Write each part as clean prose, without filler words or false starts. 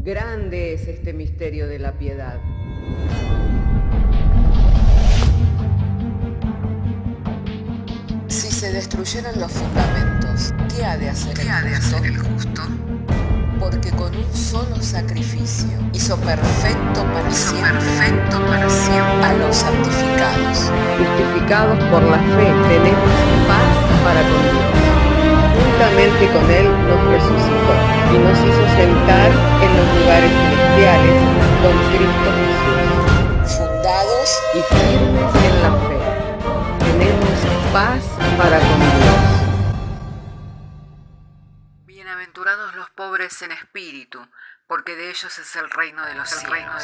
Grande es este misterio de la piedad. Si se destruyeran los fundamentos, ¿qué ha de hacer el justo? Porque con un solo sacrificio hizo perfecto para siempre a los santificados. Justificados por la fe, tenemos paz para con Dios. Juntamente con Él nos resucitó y nos hizo sentar en los lugares celestiales con Cristo Jesús. Fundados Y firmes en la fe, tenemos paz para con Dios. Bienaventurados los pobres en espíritu, porque de ellos es el reino de los cielos.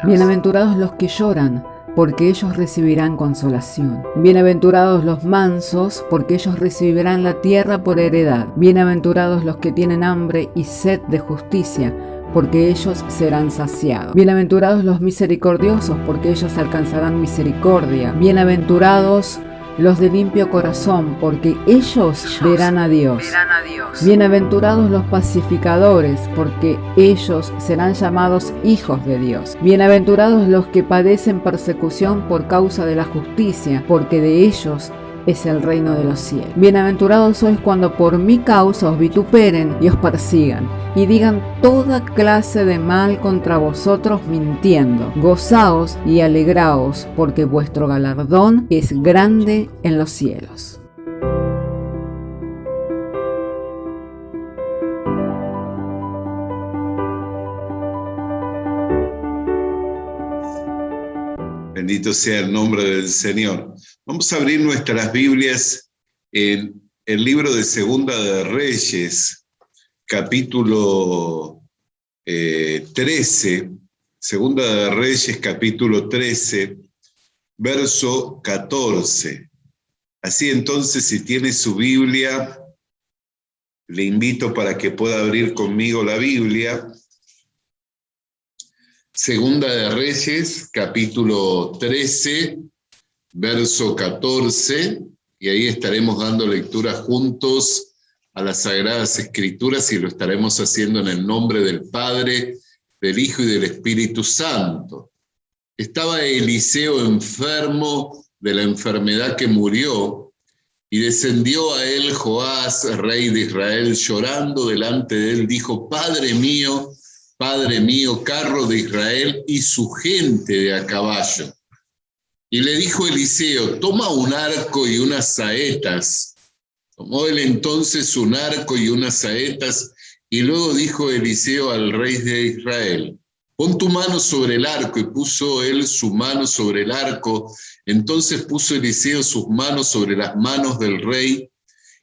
Bienaventurados los que lloran, porque ellos recibirán consolación. Bienaventurados los mansos, porque ellos recibirán la tierra por heredad. Bienaventurados los que tienen hambre y sed de justicia, porque ellos serán saciados. Bienaventurados los misericordiosos, porque ellos alcanzarán misericordia. Bienaventurados los de limpio corazón, porque ellos verán a Dios. Bienaventurados los pacificadores, porque ellos serán llamados hijos de Dios. Bienaventurados los que padecen persecución por causa de la justicia, porque de ellos es el reino de los cielos. Bienaventurados sois cuando por mi causa os vituperen y os persigan, y digan toda clase de mal contra vosotros mintiendo. Gozaos y alegraos, porque vuestro galardón es grande en los cielos. Bendito sea el nombre del Señor. Vamos a abrir nuestras Biblias en el libro de Segunda de Reyes, capítulo 13. Segunda de Reyes, capítulo 13, verso 14. Así entonces, si tiene su Biblia, le invito para que pueda abrir conmigo la Biblia. Segunda de Reyes, capítulo 13, verso 14, y ahí estaremos dando lectura juntos a las Sagradas Escrituras y lo estaremos haciendo en el nombre del Padre, del Hijo y del Espíritu Santo. Estaba Eliseo enfermo de la enfermedad que murió, y descendió a él Joás, rey de Israel, llorando delante de él, dijo: Padre mío, carro de Israel y su gente de a caballo. Y le dijo Eliseo: toma un arco y unas saetas. Tomó él entonces un arco y unas saetas, y luego dijo Eliseo al rey de Israel: pon tu mano sobre el arco. Y puso él su mano sobre el arco. Entonces puso Eliseo sus manos sobre las manos del rey,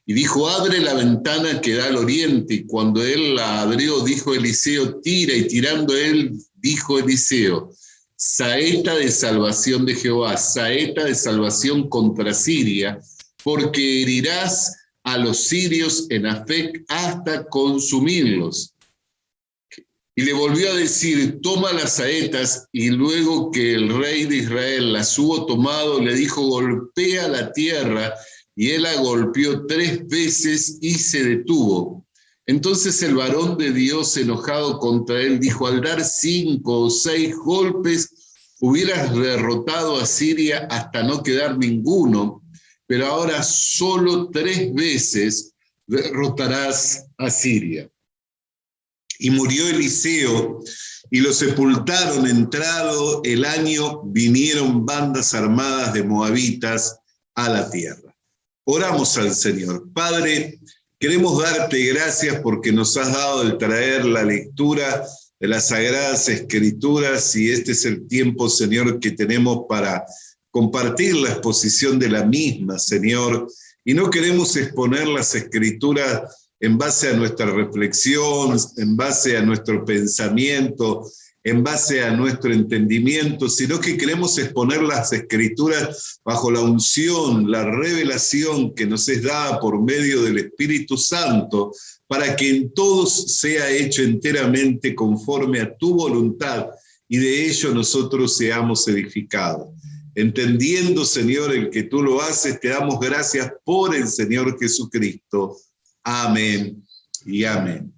y dijo: abre la ventana que da al oriente. Y cuando él la abrió, dijo Eliseo: tira. Y tirando él, dijo Eliseo: saeta de salvación de Jehová, saeta de salvación contra Siria, porque herirás a los sirios en Afec hasta consumirlos. Y le volvió a decir: toma las saetas. Y luego que el rey de Israel las hubo tomado, le dijo: golpea la tierra. Y él la golpeó 3 veces y se detuvo. Entonces el varón de Dios, enojado contra él, dijo: al dar 5 o 6 golpes, hubieras derrotado a Siria hasta no quedar ninguno, pero ahora solo 3 veces derrotarás a Siria. Y murió Eliseo, y lo sepultaron. Entrado el año, vinieron bandas armadas de moabitas a la tierra. Oramos al Señor. Padre, queremos darte gracias porque nos has dado el traer la lectura de las Sagradas Escrituras, y este es el tiempo, Señor, que tenemos para compartir la exposición de la misma, Señor, y no queremos exponer las Escrituras en base a nuestra reflexión, en base a nuestro pensamiento, en base a nuestro entendimiento, sino que queremos exponer las Escrituras bajo la unción, la revelación que nos es dada por medio del Espíritu Santo, para que en todos sea hecho enteramente conforme a tu voluntad, y de ello nosotros seamos edificados. Entendiendo, Señor, el que tú lo haces, te damos gracias por el Señor Jesucristo. Amén y amén.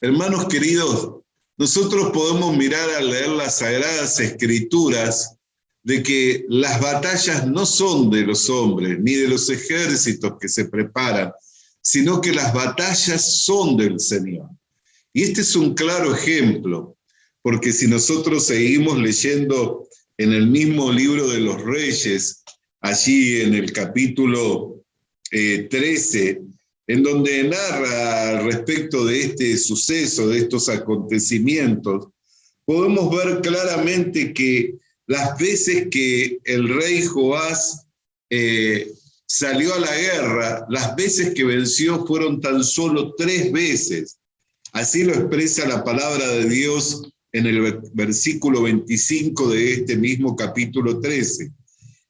Hermanos queridos, nosotros podemos mirar al leer las Sagradas Escrituras de que las batallas no son de los hombres, ni de los ejércitos que se preparan, sino que las batallas son del Señor. Y este es un claro ejemplo, porque si nosotros seguimos leyendo en el mismo libro de los Reyes, allí en el capítulo 13, en donde narra respecto de este suceso, de estos acontecimientos, podemos ver claramente que las veces que el rey Joás salió a la guerra, las veces que venció fueron tan solo 3 veces. Así lo expresa la palabra de Dios en el versículo 25 de este mismo capítulo 13.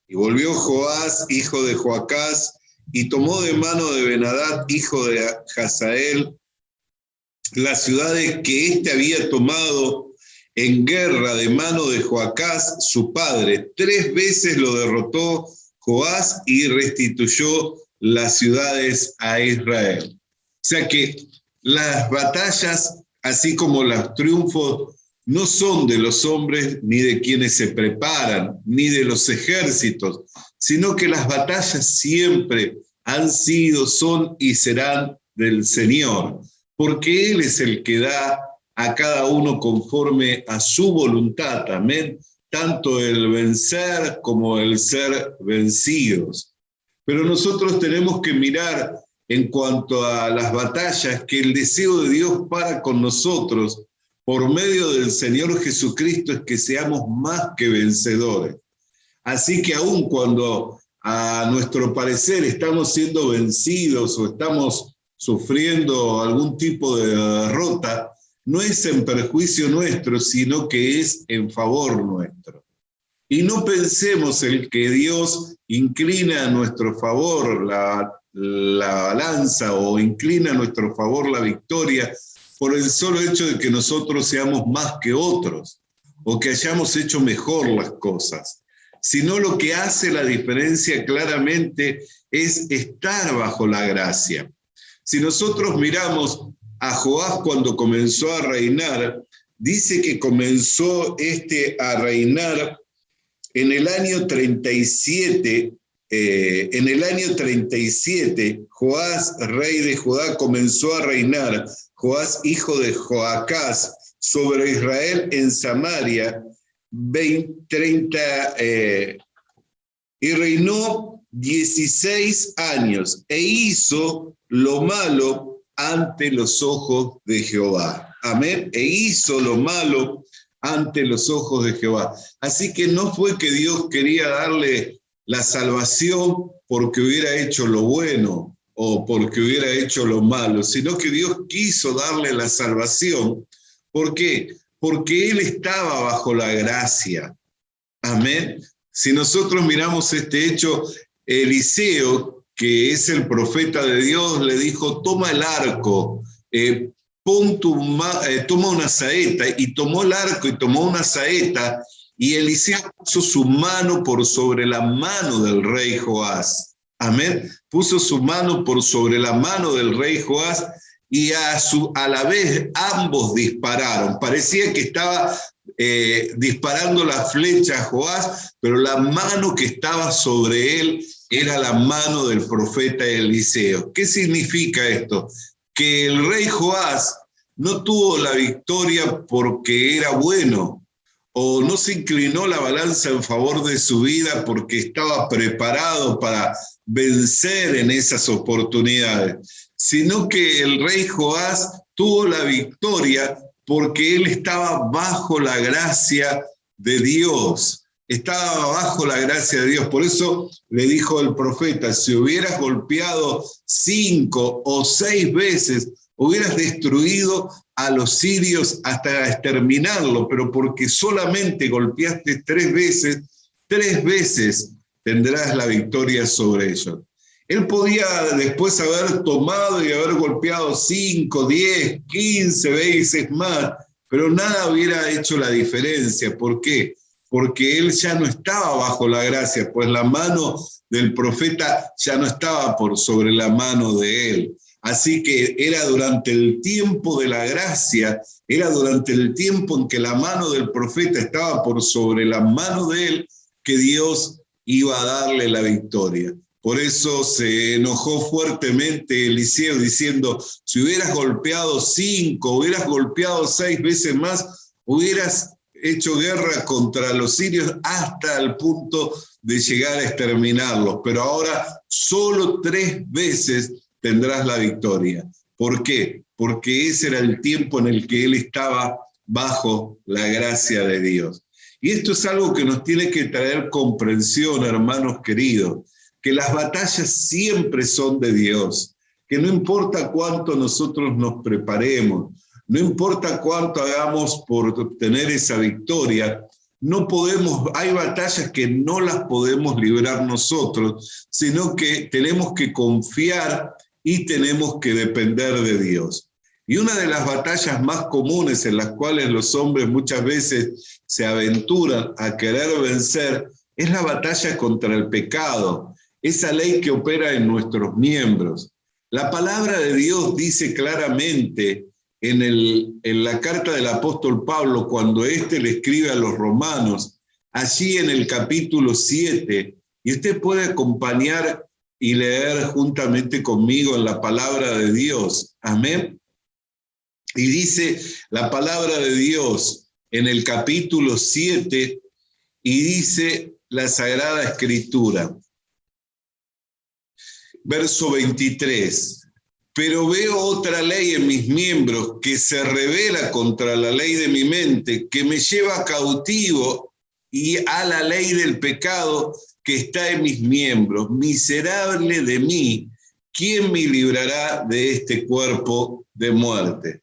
Y volvió Joás, hijo de Joacás, y tomó de mano de Ben-Hadad, hijo de Hazael, las ciudades que éste había tomado en guerra de mano de Joacás, su padre. 3 veces lo derrotó Joás y restituyó las ciudades a Israel. O sea que las batallas, así como los triunfos, no son de los hombres ni de quienes se preparan, ni de los ejércitos, sino que las batallas siempre han sido, son y serán del Señor, porque Él es el que da a cada uno conforme a su voluntad, amén, tanto el vencer como el ser vencidos. Pero nosotros tenemos que mirar en cuanto a las batallas que el deseo de Dios para con nosotros por medio del Señor Jesucristo es que seamos más que vencedores. Así que aun cuando a nuestro parecer estamos siendo vencidos o estamos sufriendo algún tipo de derrota, no es en perjuicio nuestro, sino que es en favor nuestro. Y no pensemos en que Dios inclina a nuestro favor la balanza o inclina a nuestro favor la victoria por el solo hecho de que nosotros seamos más que otros o que hayamos hecho mejor las cosas, sino lo que hace la diferencia claramente es estar bajo la gracia. Si nosotros miramos a Joás cuando comenzó a reinar, dice que comenzó a reinar en el año 37. En el año 37, Joás, rey de Judá, comenzó a reinar, Joás, hijo de Joacás, sobre Israel en Samaria, y reinó 16 años, e hizo lo malo ante los ojos de Jehová. Amén. E hizo lo malo ante los ojos de Jehová. Así que no fue que Dios quería darle la salvación porque hubiera hecho lo bueno o porque hubiera hecho lo malo, sino que Dios quiso darle la salvación. ¿Por qué? Porque Él estaba bajo la gracia. Amén. Si nosotros miramos este hecho, Eliseo, que es el profeta de Dios, le dijo, toma el arco, toma una saeta, y tomó el arco y tomó una saeta, y Eliseo puso su mano por sobre la mano del rey Joás. Amén. Puso su mano por sobre la mano del rey Joás y a la vez ambos dispararon. Parecía que estaba disparando la flecha a Joás, pero la mano que estaba sobre él era la mano del profeta Eliseo. ¿Qué significa esto? Que el rey Joás no tuvo la victoria porque era bueno, o no se inclinó la balanza en favor de su vida porque estaba preparado para vencer en esas oportunidades, sino que el rey Joás tuvo la victoria porque él estaba bajo la gracia de Dios. Estaba bajo la gracia de Dios. Por eso le dijo el profeta, si hubieras golpeado 5 o 6 veces, hubieras destruido a los sirios hasta exterminarlo, pero porque solamente golpeaste 3 veces tendrás la victoria sobre ellos. Él podía después haber tomado y haber golpeado 5, 10, 15 veces más, pero nada hubiera hecho la diferencia. ¿Por qué? Porque él ya no estaba bajo la gracia, pues la mano del profeta ya no estaba por sobre la mano de él. Así que era durante el tiempo de la gracia, era durante el tiempo en que la mano del profeta estaba por sobre la mano de él, que Dios iba a darle la victoria. Por eso se enojó fuertemente Eliseo diciendo, si hubieras golpeado 5, hubieras golpeado 6 veces más, hubieras hecho guerra contra los sirios hasta el punto de llegar a exterminarlos. Pero ahora solo 3 veces tendrás la victoria. ¿Por qué? Porque ese era el tiempo en el que él estaba bajo la gracia de Dios. Y esto es algo que nos tiene que traer comprensión, hermanos queridos, que las batallas siempre son de Dios, que no importa cuánto nosotros nos preparemos, no importa cuánto hagamos por obtener esa victoria, hay batallas que no las podemos librar nosotros, sino que tenemos que confiar y tenemos que depender de Dios. Y una de las batallas más comunes en las cuales los hombres muchas veces se aventuran a querer vencer es la batalla contra el pecado, esa ley que opera en nuestros miembros. La palabra de Dios dice claramente en la carta del apóstol Pablo, cuando éste le escribe a los romanos, allí en el capítulo 7, y usted puede acompañar y leer juntamente conmigo en la palabra de Dios. Amén. Y dice la palabra de Dios en el capítulo 7, y dice la Sagrada Escritura. Verso 23. Pero veo otra ley en mis miembros que se rebela contra la ley de mi mente, que me lleva cautivo y a la ley del pecado que está en mis miembros. Miserable de mí, ¿quién me librará de este cuerpo de muerte?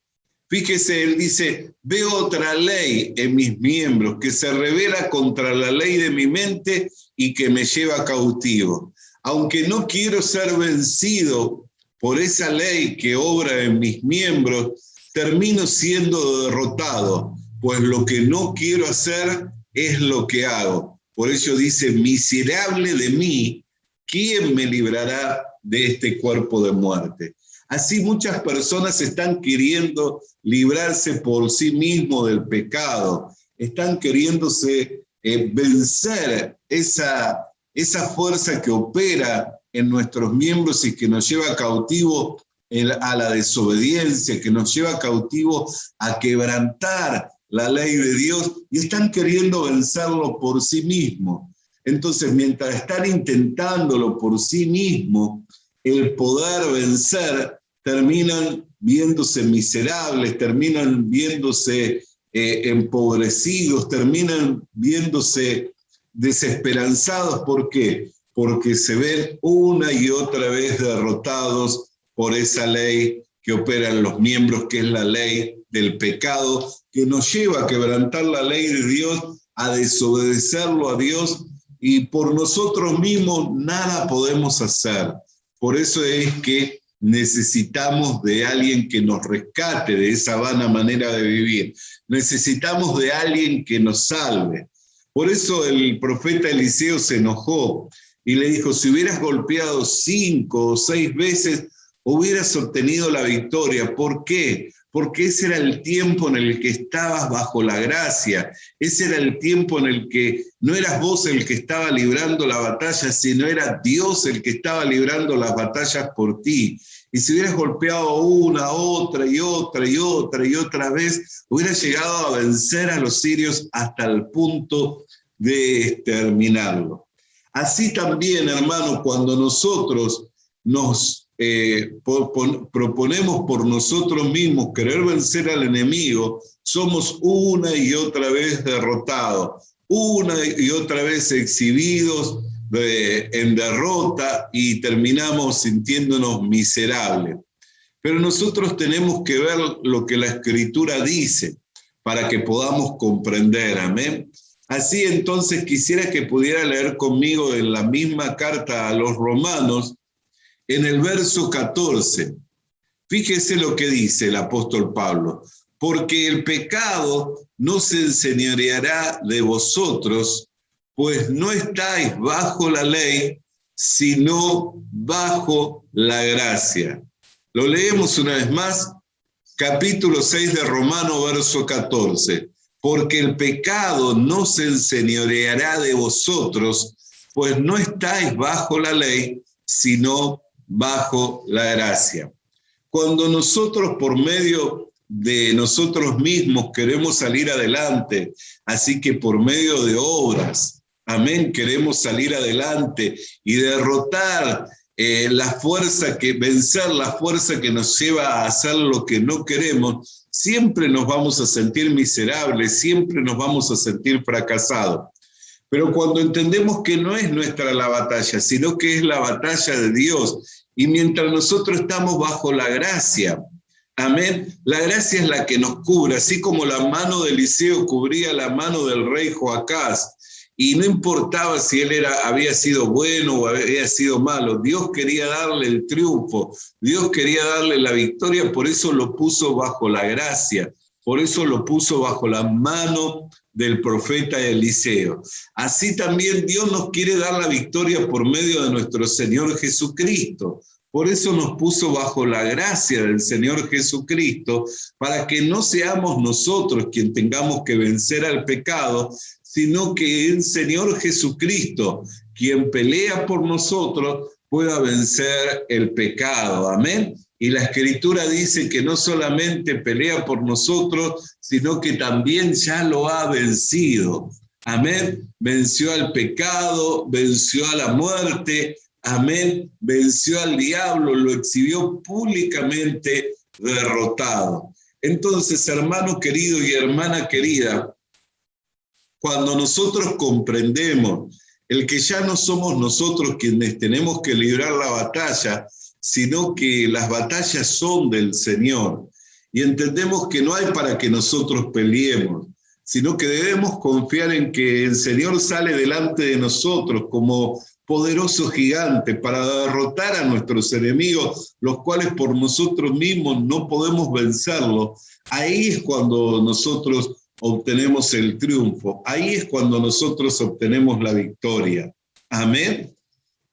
Fíjese, él dice, veo otra ley en mis miembros que se rebela contra la ley de mi mente y que me lleva cautivo. Aunque no quiero ser vencido por esa ley que obra en mis miembros, termino siendo derrotado, pues lo que no quiero hacer es lo que hago. Por eso dice, miserable de mí, ¿quién me librará de este cuerpo de muerte? Así muchas personas están queriendo librarse por sí mismos del pecado, están queriéndose vencer esa fuerza que opera en nuestros miembros y que nos lleva cautivo a la desobediencia, que nos lleva cautivo a quebrantar la ley de Dios, y están queriendo vencerlo por sí mismos. Entonces, mientras están intentándolo por sí mismos, el poder vencer, terminan viéndose miserables, terminan viéndose empobrecidos, terminan viéndose desesperanzados. ¿Por qué? Porque se ven una y otra vez derrotados por esa ley que opera en los miembros, que es la ley del pecado, que nos lleva a quebrantar la ley de Dios, a desobedecerlo a Dios, y por nosotros mismos nada podemos hacer. Por eso es que necesitamos de alguien que nos rescate de esa vana manera de vivir. Necesitamos de alguien que nos salve. Por eso el profeta Eliseo se enojó y le dijo, si hubieras golpeado 5 o 6 veces, hubieras obtenido la victoria. ¿Por qué? Porque ese era el tiempo en el que estabas bajo la gracia. Ese era el tiempo en el que no eras vos el que estaba librando la batalla, sino era Dios el que estaba librando las batallas por ti. Y si hubieras golpeado una, otra y otra y otra y otra vez, hubieras llegado a vencer a los sirios hasta el punto de exterminarlo. Así también, hermano, cuando nosotros nos proponemos por nosotros mismos querer vencer al enemigo, somos una y otra vez derrotados, una y otra vez exhibidos en derrota, y terminamos sintiéndonos miserables. Pero nosotros tenemos que ver lo que la Escritura dice para que podamos comprender, amén. Así entonces quisiera que pudiera leer conmigo en la misma carta a los Romanos, en el verso 14. Fíjese lo que dice el apóstol Pablo. Porque el pecado no se enseñoreará de vosotros, pues no estáis bajo la ley, sino bajo la gracia. Lo leemos una vez más, capítulo 6 de Romanos, verso 14. Porque el pecado no se enseñoreará de vosotros, pues no estáis bajo la ley, sino bajo la gracia. Cuando nosotros por medio de nosotros mismos queremos salir adelante, así que por medio de obras, amén, queremos salir adelante y derrotar vencer la fuerza que nos lleva a hacer lo que no queremos, siempre nos vamos a sentir miserables, siempre nos vamos a sentir fracasados. Pero cuando entendemos que no es nuestra la batalla, sino que es la batalla de Dios, y mientras nosotros estamos bajo la gracia, amén, la gracia es la que nos cubre, así como la mano de Eliseo cubría la mano del rey Joacás, y no importaba si él había sido bueno o había sido malo, Dios quería darle el triunfo, Dios quería darle la victoria, por eso lo puso bajo la gracia, por eso lo puso bajo la mano del profeta Eliseo. Así también Dios nos quiere dar la victoria por medio de nuestro Señor Jesucristo. Por eso nos puso bajo la gracia del Señor Jesucristo, para que no seamos nosotros quien tengamos que vencer al pecado, sino que el Señor Jesucristo, quien pelea por nosotros, pueda vencer el pecado. Amén. Y la Escritura dice que no solamente pelea por nosotros, sino que también ya lo ha vencido. Amén. Venció al pecado, venció a la muerte. Amén. Venció al diablo, lo exhibió públicamente derrotado. Entonces, hermano querido y hermana querida, cuando nosotros comprendemos el que ya no somos nosotros quienes tenemos que librar la batalla, sino que las batallas son del Señor, y entendemos que no hay para que nosotros peleemos, sino que debemos confiar en que el Señor sale delante de nosotros como poderoso gigante para derrotar a nuestros enemigos, los cuales por nosotros mismos no podemos vencerlos. Ahí es cuando nosotros obtenemos el triunfo, ahí es cuando nosotros obtenemos la victoria. Amén.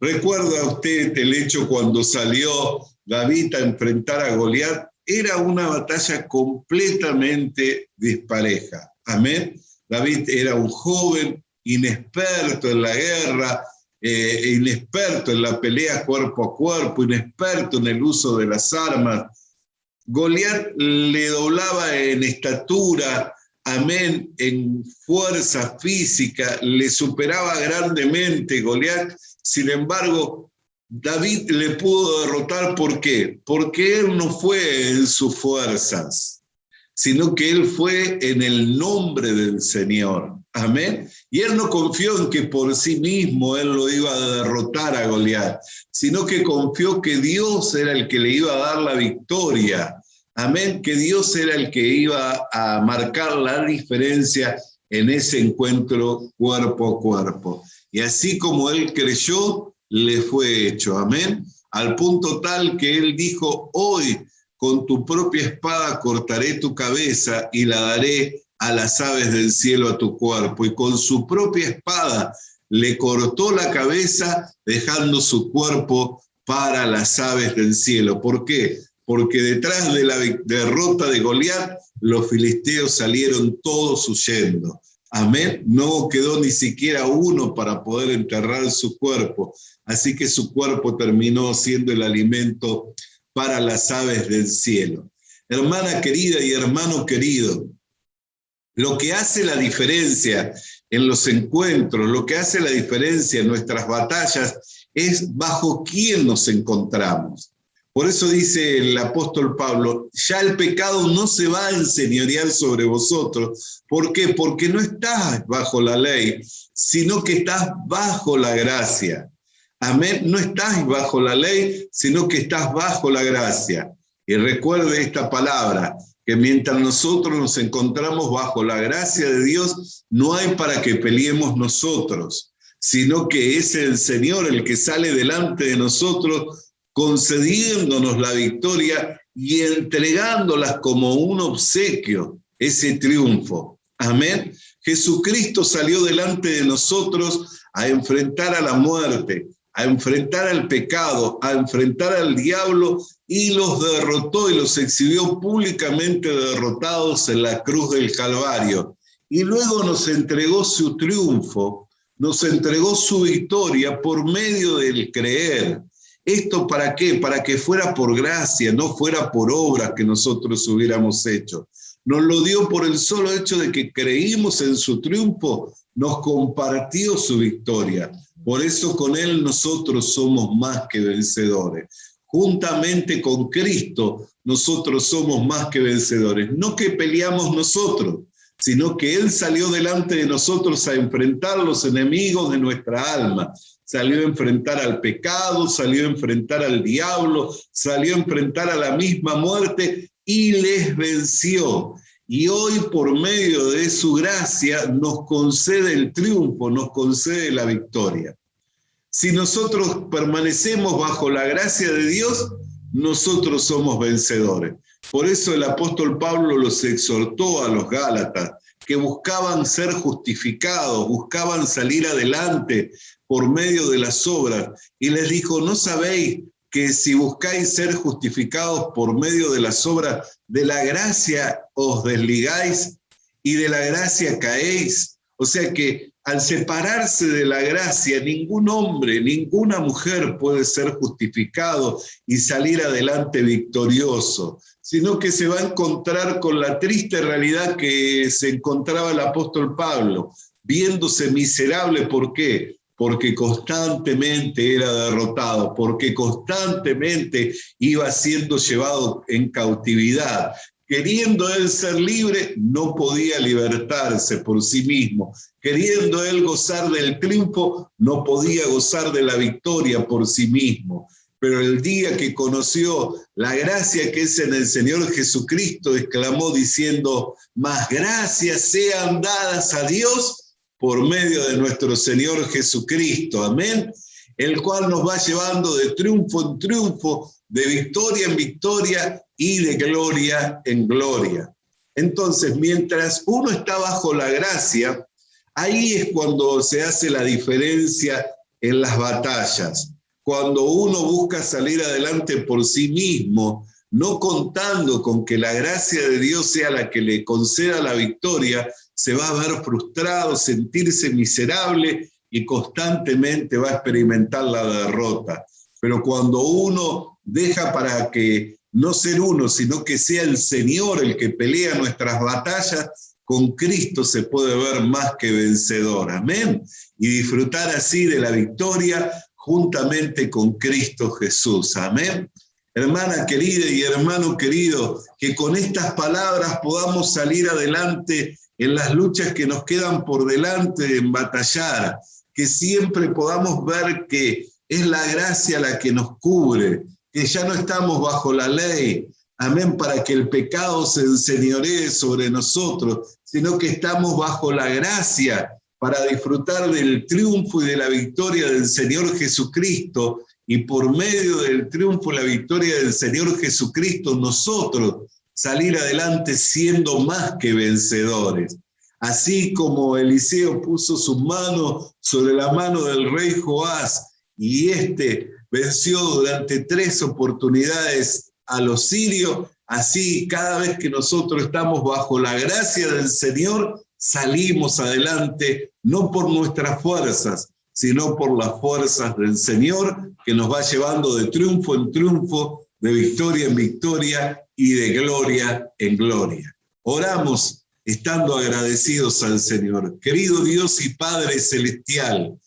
¿Recuerda usted el hecho cuando salió David a enfrentar a Goliat? Era una batalla completamente dispareja. Amén. David era un joven inexperto en la guerra, inexperto en la pelea cuerpo a cuerpo, inexperto en el uso de las armas. Goliat le doblaba en estatura, amén, en fuerza física, le superaba grandemente Goliat. Sin embargo, David le pudo derrotar. ¿Por qué? Porque él no fue en sus fuerzas, sino que él fue en el nombre del Señor. Amén. Y él no confió en que por sí mismo él lo iba a derrotar a Goliat, sino que confió que Dios era el que le iba a dar la victoria. Amén. Que Dios era el que iba a marcar la diferencia en ese encuentro cuerpo a cuerpo. Y así como él creyó, le fue hecho. Amén. Al punto tal que él dijo: hoy con tu propia espada cortaré tu cabeza y la daré a las aves del cielo a tu cuerpo. Y con su propia espada le cortó la cabeza, dejando su cuerpo para las aves del cielo. ¿Por qué? Porque detrás de la derrota de Goliat, los filisteos salieron todos huyendo. Amén. No quedó ni siquiera uno para poder enterrar su cuerpo. Así que su cuerpo terminó siendo el alimento para las aves del cielo. Hermana querida y hermano querido, lo que hace la diferencia en los encuentros, lo que hace la diferencia en nuestras batallas, es bajo quién nos encontramos. Por eso dice el apóstol Pablo: ya el pecado no se va a enseñorear sobre vosotros. ¿Por qué? Porque no estás bajo la ley, sino que estás bajo la gracia. Amén. No estás bajo la ley, sino que estás bajo la gracia. Y recuerde esta palabra, que mientras nosotros nos encontramos bajo la gracia de Dios, no hay para que peleemos nosotros, sino que es el Señor el que sale delante de nosotros, concediéndonos la victoria y entregándolas como un obsequio, ese triunfo. Amén. Jesucristo salió delante de nosotros a enfrentar a la muerte, a enfrentar al pecado, a enfrentar al diablo, y los derrotó y los exhibió públicamente derrotados en la cruz del Calvario. Y luego nos entregó su triunfo, nos entregó su victoria por medio del creer. ¿Esto para qué? Para que fuera por gracia, no fuera por obras que nosotros hubiéramos hecho. Nos lo dio por el solo hecho de que creímos en su triunfo, nos compartió su victoria. Por eso con Él nosotros somos más que vencedores. Juntamente con Cristo nosotros somos más que vencedores. No que peleamos nosotros, sino que Él salió delante de nosotros a enfrentar los enemigos de nuestra alma. Salió a enfrentar al pecado, salió a enfrentar al diablo, salió a enfrentar a la misma muerte y les venció. Y hoy, por medio de su gracia, nos concede el triunfo, nos concede la victoria. Si nosotros permanecemos bajo la gracia de Dios, nosotros somos vencedores. Por eso el apóstol Pablo los exhortó a los Gálatas, que buscaban ser justificados, buscaban salir adelante por medio de las obras. Y les dijo, ¿no sabéis que si buscáis ser justificados por medio de las obras, de la gracia os desligáis y de la gracia caéis? O sea que al separarse de la gracia, ningún hombre, ninguna mujer puede ser justificado y salir adelante victorioso, sino que se va a encontrar con la triste realidad que se encontraba el apóstol Pablo, viéndose miserable. ¿Por qué? Porque constantemente era derrotado, porque constantemente iba siendo llevado en cautividad. Queriendo él ser libre, no podía libertarse por sí mismo. Queriendo él gozar del triunfo, no podía gozar de la victoria por sí mismo. Pero el día que conoció la gracia que es en el Señor Jesucristo, exclamó diciendo, más gracias sean dadas a Dios por medio de nuestro Señor Jesucristo. Amén. El cual nos va llevando de triunfo en triunfo, de victoria en victoria y de gloria en gloria. Entonces, mientras uno está bajo la gracia, ahí es cuando se hace la diferencia en las batallas. Cuando uno busca salir adelante por sí mismo, no contando con que la gracia de Dios sea la que le conceda la victoria, se va a ver frustrado, sentirse miserable y constantemente va a experimentar la derrota. Pero cuando uno deja para que no ser uno, sino que sea el Señor el que pelea nuestras batallas, con Cristo se puede ver más que vencedor. Amén. Y disfrutar así de la victoria juntamente con Cristo Jesús. Amén. Hermana querida y hermano querido, que con estas palabras podamos salir adelante en las luchas que nos quedan por delante en batallar, que siempre podamos ver que es la gracia la que nos cubre, que ya no estamos bajo la ley, amén, para que el pecado se enseñoree sobre nosotros, sino que estamos bajo la gracia para disfrutar del triunfo y de la victoria del Señor Jesucristo, y por medio del triunfo y la victoria del Señor Jesucristo, nosotros salir adelante siendo más que vencedores. Así como Eliseo puso su mano sobre la mano del rey Joás, y venció durante 3 oportunidades a los sirios, así cada vez que nosotros estamos bajo la gracia del Señor, salimos adelante, no por nuestras fuerzas, sino por las fuerzas del Señor, que nos va llevando de triunfo en triunfo, de victoria en victoria y de gloria en gloria. Oramos estando agradecidos al Señor. Querido Dios y Padre Celestial,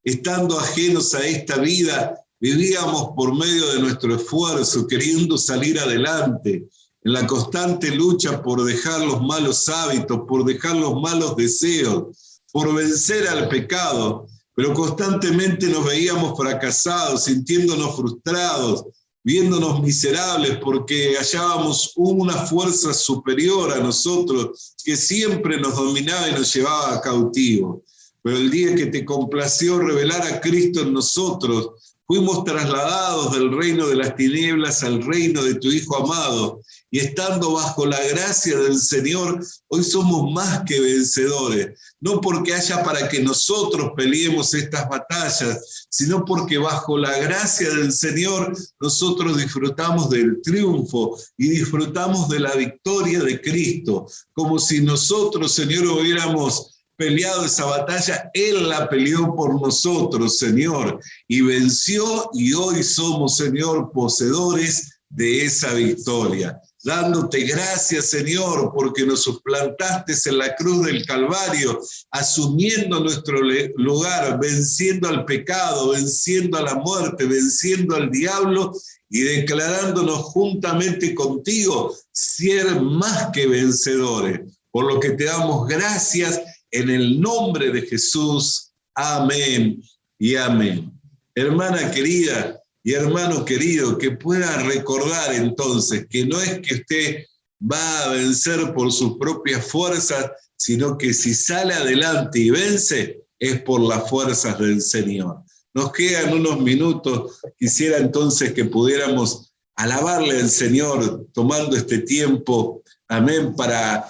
estando ajenos a esta vida, vivíamos por medio de nuestro esfuerzo, queriendo salir adelante, en la constante lucha por dejar los malos hábitos, por dejar los malos deseos, por vencer al pecado, pero constantemente nos veíamos fracasados, sintiéndonos frustrados, viéndonos miserables porque hallábamos una fuerza superior a nosotros que siempre nos dominaba y nos llevaba cautivos. Pero el día que te complació revelar a Cristo en nosotros, fuimos trasladados del reino de las tinieblas al reino de tu Hijo amado, y estando bajo la gracia del Señor, hoy somos más que vencedores. No porque haya para que nosotros peleemos estas batallas, sino porque bajo la gracia del Señor nosotros disfrutamos del triunfo y disfrutamos de la victoria de Cristo, como si nosotros, Señor, hubiéramos peleado esa batalla. Él la peleó por nosotros, Señor, y venció, y hoy somos, Señor, poseedores de esa victoria. Dándote gracias, Señor, porque nos suplantaste en la cruz del Calvario, asumiendo nuestro lugar, venciendo al pecado, venciendo a la muerte, venciendo al diablo y declarándonos juntamente contigo ser más que vencedores. Por lo que te damos gracias en el nombre de Jesús. Amén y amén. Hermana querida y hermano querido, que pueda recordar entonces que no es que usted va a vencer por sus propias fuerzas, sino que si sale adelante y vence, es por las fuerzas del Señor. Nos quedan unos minutos. Quisiera entonces que pudiéramos alabarle al Señor tomando este tiempo, amén, para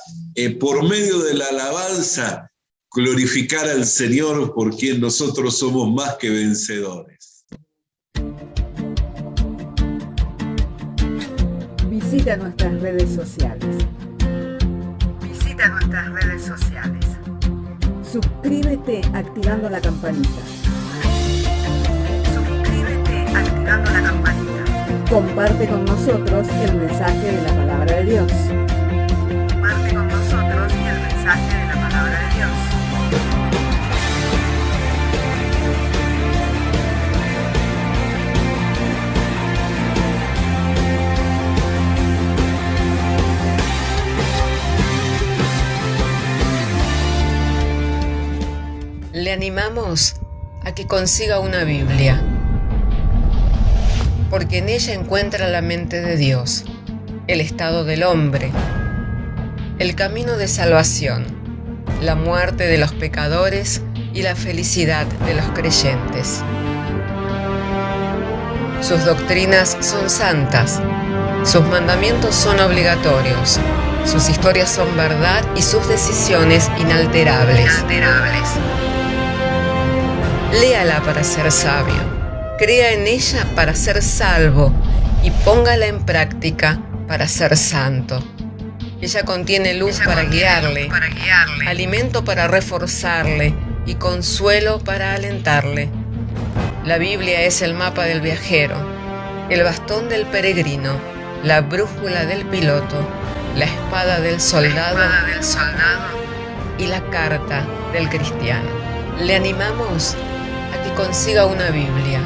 por medio de la alabanza glorificar al Señor, por quien nosotros somos más que vencedores. Visita nuestras redes sociales. Suscríbete activando la campanita. Comparte con nosotros el mensaje de la palabra de Dios. Le animamos a que consiga una Biblia, porque en ella encuentra la mente de Dios, el estado del hombre, el camino de salvación, la muerte de los pecadores y la felicidad de los creyentes. Sus doctrinas son santas, sus mandamientos son obligatorios, sus historias son verdad y sus decisiones inalterables. Léala para ser sabio, crea en ella para ser salvo y póngala en práctica para ser santo. Ella contiene luz para guiarle, alimento para reforzarle y consuelo para alentarle. La Biblia es el mapa del viajero, el bastón del peregrino, la brújula del piloto, la espada del soldado y la carta del cristiano. Le animamos a que consiga una Biblia,